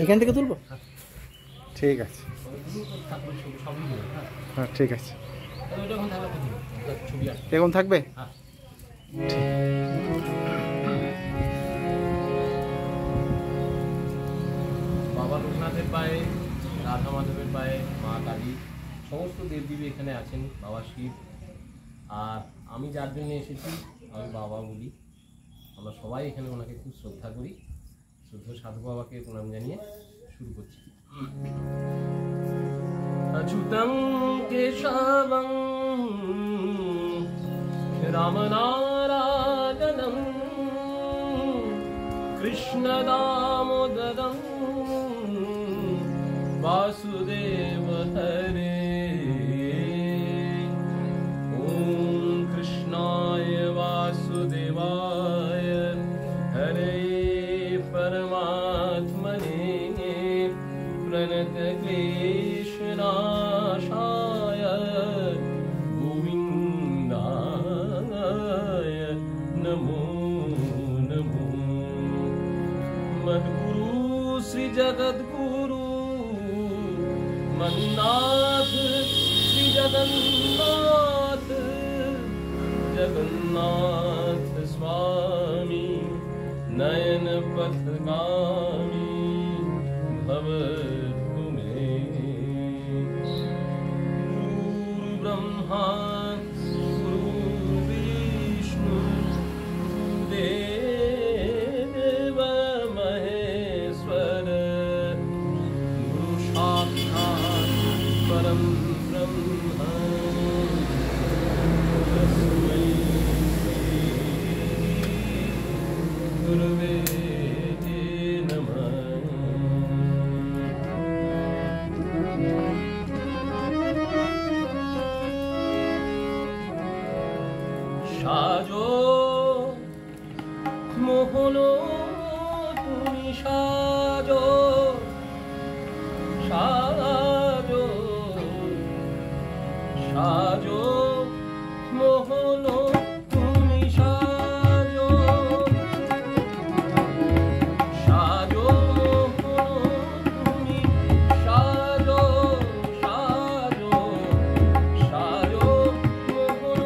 এখান থেকে তুলবো? ঠিক আছে, হ্যাঁ ঠিক আছে। এখন থাকবে? বাবা লোকনাথের পায়ে, রাধা মাধবের পায়ে, মা কালী, সমস্ত দেবদেবী এখানে আছেন, বাবা শিব। আর আমি যার জন্য এসেছি আমি বাবা বলি। আমরা সবাই এখানে ওনাকে খুব শ্রদ্ধা করি। শ্রদ্ধা সাধু বাবাকে প্রণাম জানিয়ে শুরু করছি। अच्युतं केशवं रामनारायणं कृष्णदामोदरं वासुदेव हरे। ॐ कृष्णाय वासुदेवाय हरे परमात्मने प्रणतक्लेशनाशाय गोविन्दाय नमो नमो। मद्गुरु श्री जगद्गुरु मन्नाथ श्री जगन्नाथ जगन्नाथ स्वामी नयन पथगामी भव ब्रह्मा गुरु विष्णु देव महेश्वर गुरु साक्षात् परम ब्रह्म तस्मै श्री गुरुवे नमः। সাজো মোহন তুমি সাজো সাজো সাজো মোহন তুমি সাজো সাজো মোহন তুমি সাজো সাজো সাজো মোহন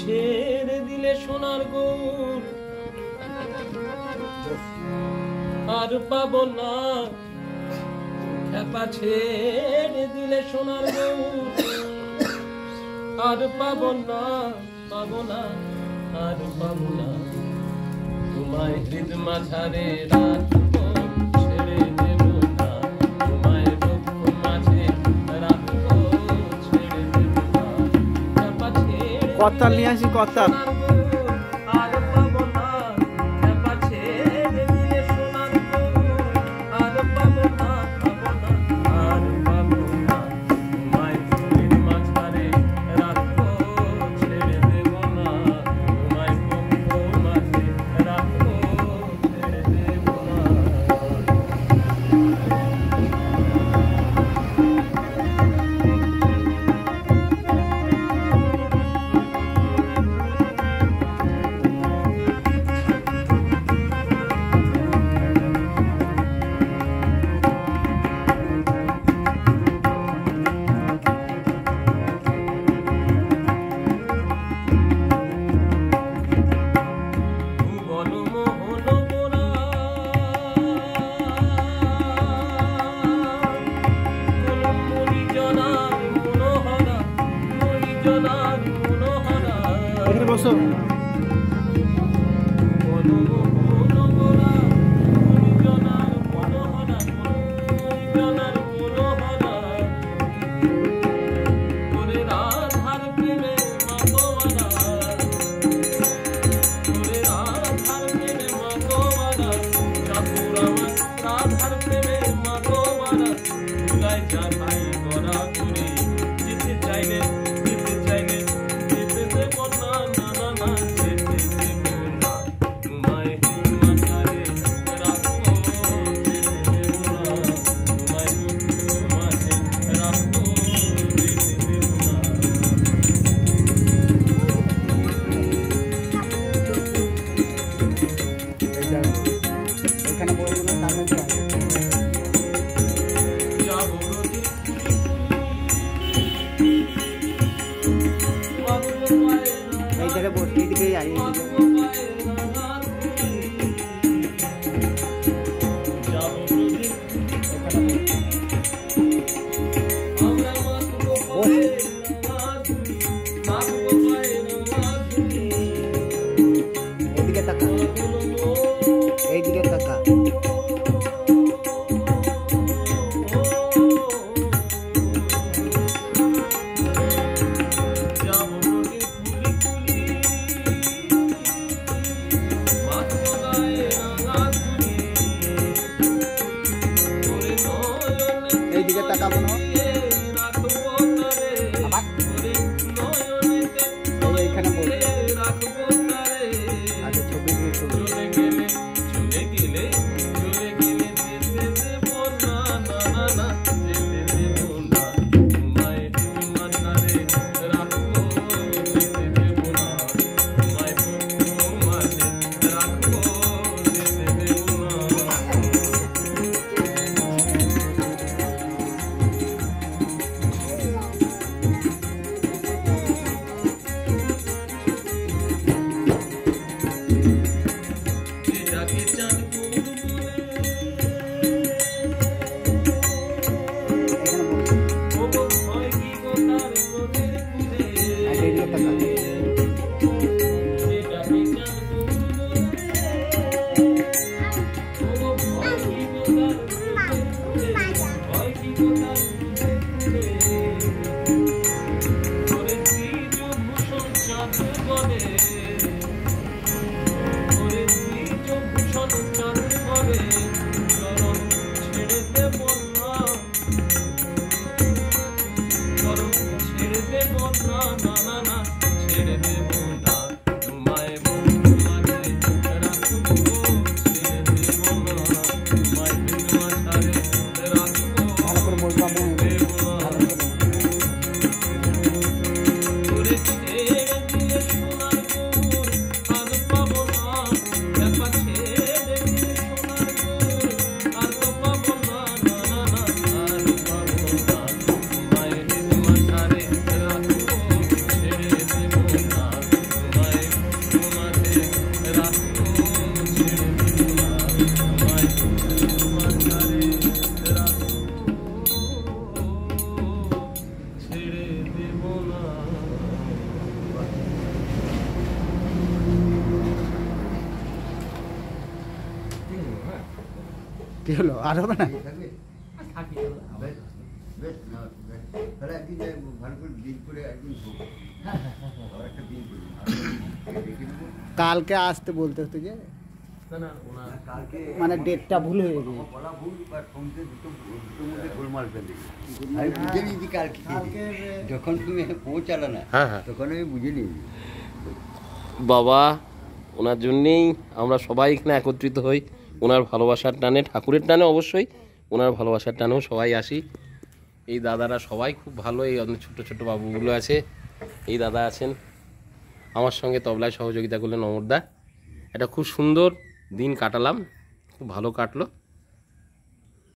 ছেড়ে দিলে সোনার গৌর আর পাবো না, খেপা ছেড়ে দিলে সোনার গৌর আর পাবো না, পাবো না, আর পাবো না। তোমায় হৃদ মাঝারে রাখবো, ছেড়ে দেব না। তোমায় বুক মাঝে রাখবো, ছেড়ে দেব না। খেপা ছেড়ে কথা নিয়ে আসি, কথা আর পাবো না, খেপা ছেড়ে দিলে সোনার গৌর আর পাবো না, পাবো না, আর পাবো না। তোমায় হৃদ মাঝারে রাখবো, ছেড়ে দেব না। তোমায় বুক মাঝে রাখবো, ছেড়ে দেব না। এখানে বসো। এখানে বলবো না, তার মধ্যে এই জায়গায় বসে, এইদিকেই আই, এইদিকে তাকা, এইদিকে তাকা। এইদিকে তাকাবো না, এইখানে বলবো। আচ্ছা, ছবি দিয়ে ছবি। ছেড়ে দেব না, না, না, না, ছেড়ে দেব না। কি হলো আর হবে না? থাকি বেশ না বেশ তাহলে একদিন যাই ভালো করে দিন করে একদিন হোক আর একটা দিন করি দেখে নেবো কালকে আসতে বলতে হতো যে, না না ওনার কালকে মানে ডেটটা ভুল হয়ে গেছে। আমার বলা ভুল বা ফোনতে দুটোর মধ্যে গোলমাল ফেলে আমি বুঝে নিয়েছি কালকে যখন তুমি পৌঁছালে না হ্যাঁ হ্যাঁ তখন আমি বুঝে নিয়েছি বাবা ওনার জন্যেই আমরা সবাই এখানে একত্রিত হই, ওনার ভালোবাসার টানে, ঠাকুরের টানে অবশ্যই, ওনার ভালোবাসার টানেও সবাই আসি। এই দাদারা সবাই খুব ভালো, এই অনেক ছোটো ছোটো বাবুগুলো আছে, এই দাদা আছেন আমার সঙ্গে তবলায় সহযোগিতা করলেন অমরদা। একটা খুব সুন্দর দিন কাটালাম, খুব ভালো কাটলো।